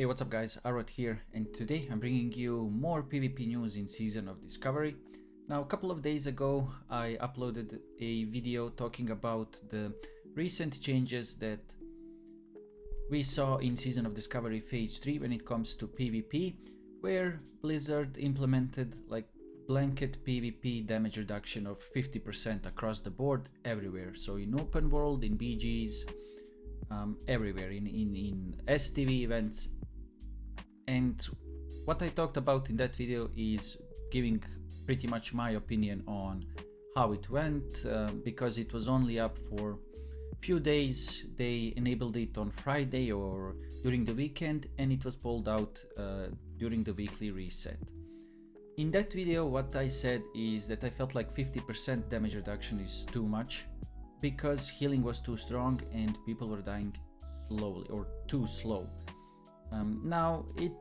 Hey, what's up guys, Arwoht here, and today I'm bringing you more PvP news in Season of Discovery. Now, a couple of days ago I uploaded a video talking about the recent changes that we saw in Season of Discovery Phase 3 when it comes to PvP, where Blizzard implemented like blanket PvP damage reduction of 50% across the board everywhere. So in open world, in BGs, everywhere, in STV events. And what I talked about in that video is giving pretty much my opinion on how it went, because it was only up for a few days. They enabled it on Friday or during the weekend, and it was pulled out during the weekly reset. In that video, what I said is that I felt like 50% damage reduction is too much because healing was too strong and people were dying slowly or too slow. Now, it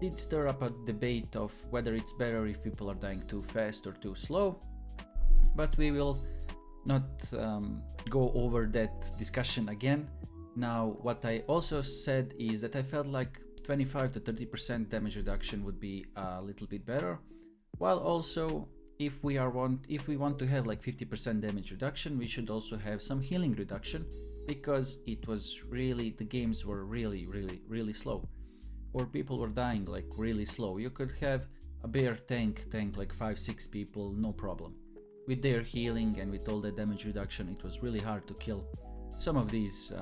did stir up a debate of whether it's better if people are dying too fast or too slow, but we will not go over that discussion again. Now, what I also said is that I felt like 25 to 30% damage reduction would be a little bit better, while also if we want to have like 50% damage reduction, we should also have some healing reduction, because it was really, the games were really slow, or people were dying like really slow. You could have a bear tank like 5-6 people, no problem. With their healing and with all the damage reduction, it was really hard to kill some of these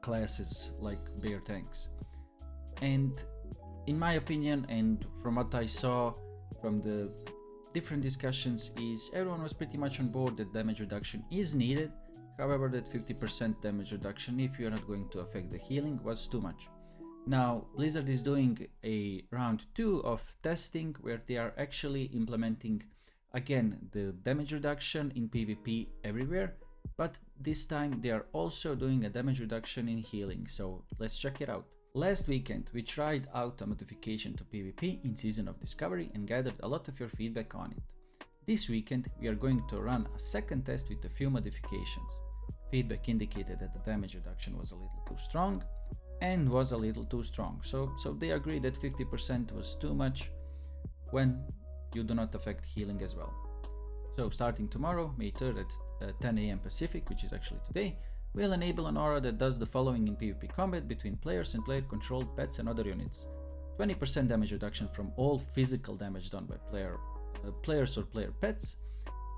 classes like bear tanks. And in my opinion, and from what I saw from the different discussions, is everyone was pretty much on board that damage reduction is needed. However, that 50% damage reduction, if you're not going to affect the healing, was too much. Now, Blizzard is doing a round 2 of testing where they are actually implementing again the damage reduction in PvP everywhere, but this time they are also doing a damage reduction in healing, so let's check it out. Last weekend we tried out a modification to PvP in Season of Discovery and gathered a lot of your feedback on it. This weekend we are going to run a second test with a few modifications. Feedback indicated that the damage reduction was a little too strong and was a little too strong, so they agreed that 50% was too much when you do not affect healing as well. So starting tomorrow, May 3rd at 10 AM Pacific, which is actually today, we'll enable an aura that does the following in PvP combat between players and player-controlled pets and other units. 20% damage reduction from all physical damage done by players or player pets,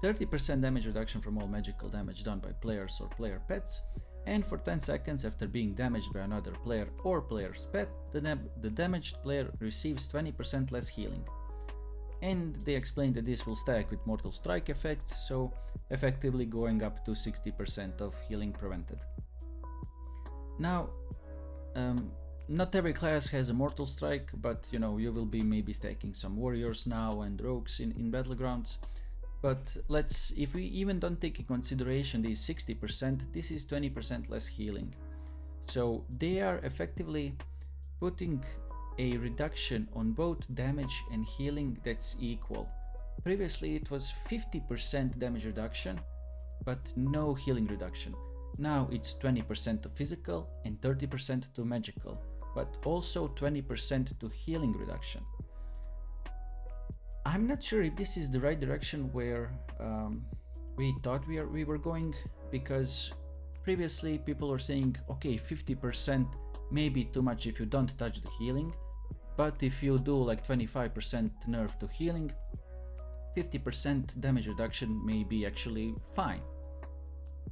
30% damage reduction from all magical damage done by players or player pets, and for 10 seconds after being damaged by another player or player's pet, the damaged player receives 20% less healing. And they explained that this will stack with Mortal Strike effects, so effectively going up to 60% of healing prevented. Now, not every class has a Mortal Strike, but you know, you will be maybe stacking some warriors now and rogues in battlegrounds. But if we even don't take in consideration these 60%, this is 20% less healing. So they are effectively putting a reduction on both damage and healing that's equal. Previously it was 50% damage reduction, but no healing reduction. Now it's 20% to physical and 30% to magical, but also 20% to healing reduction. I'm not sure if this is the right direction where we thought we were going, because previously people were saying, okay, 50% may be too much if you don't touch the healing, but if you do like 25% nerf to healing, 50% damage reduction may be actually fine.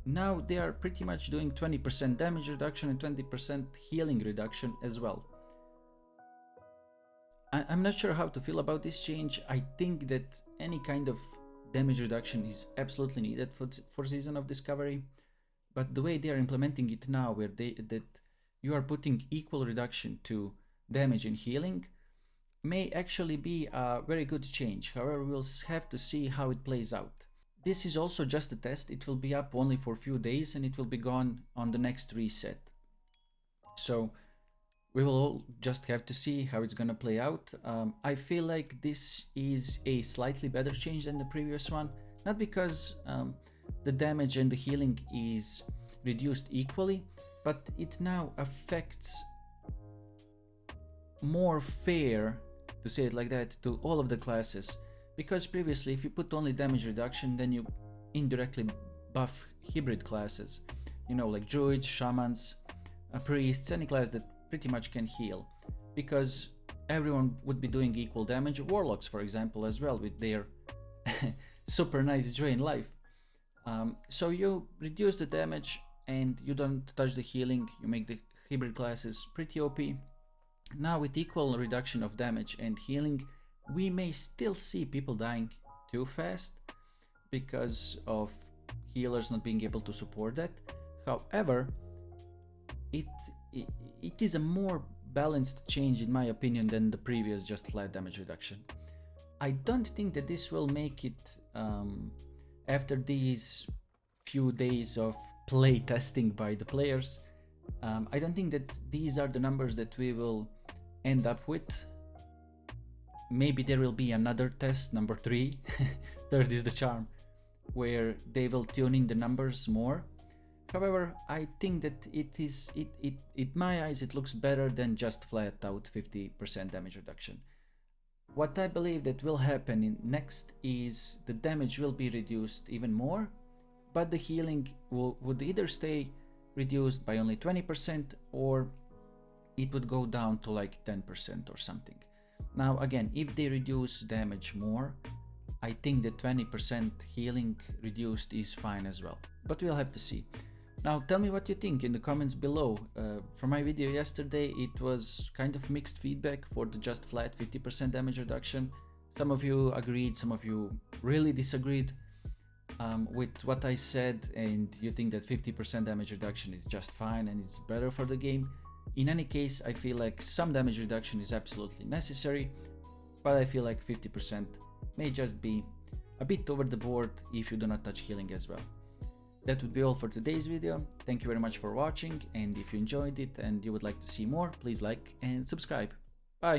Now they are pretty much doing 20% damage reduction and 20% healing reduction as well. I'm not sure how to feel about this change. I think that any kind of damage reduction is absolutely needed for Season of Discovery, but the way they are implementing it now, where that you are putting equal reduction to damage and healing, may actually be a very good change. However, we'll have to see how it plays out. This is also just a test. It will be up only for a few days and it will be gone on the next reset. So we will all just have to see how it's gonna play out. I feel like this is a slightly better change than the previous one, not because the damage and the healing is reduced equally, but it now affects more fair, to say it like that, to all of the classes, because previously if you put only damage reduction, then you indirectly buff hybrid classes, you know, like druids, shamans, priests, any class that pretty much can heal, because everyone would be doing equal damage. Warlocks, for example, as well, with their super nice drain life. So you reduce the damage and you don't touch the healing, you make the hybrid classes pretty OP. Now with equal reduction of damage and healing, we may still see people dying too fast because of healers not being able to support that. However, it is a more balanced change in my opinion than the previous just flat damage reduction. I don't think that this will make it after these few days of play testing by the players. I don't think that these are the numbers that we will end up with. Maybe there will be another test, number 3, third is the charm, where they will tune in the numbers more. However, I think that in my eyes it looks better than just flat out 50% damage reduction. What I believe that will happen next is the damage will be reduced even more, but the healing would either stay reduced by only 20% or it would go down to like 10% or something. Now again, if they reduce damage more, I think the 20% healing reduced is fine as well, but we'll have to see. Now tell me what you think in the comments below. For my video yesterday, it was kind of mixed feedback for the just flat 50% damage reduction. Some of you agreed, some of you really disagreed with what I said, and you think that 50% damage reduction is just fine and it's better for the game. In any case, I feel like some damage reduction is absolutely necessary, but I feel like 50% may just be a bit over the board if you do not touch healing as well. That would be all for today's video. Thank you very much for watching, and if you enjoyed it and you would like to see more, please like and subscribe.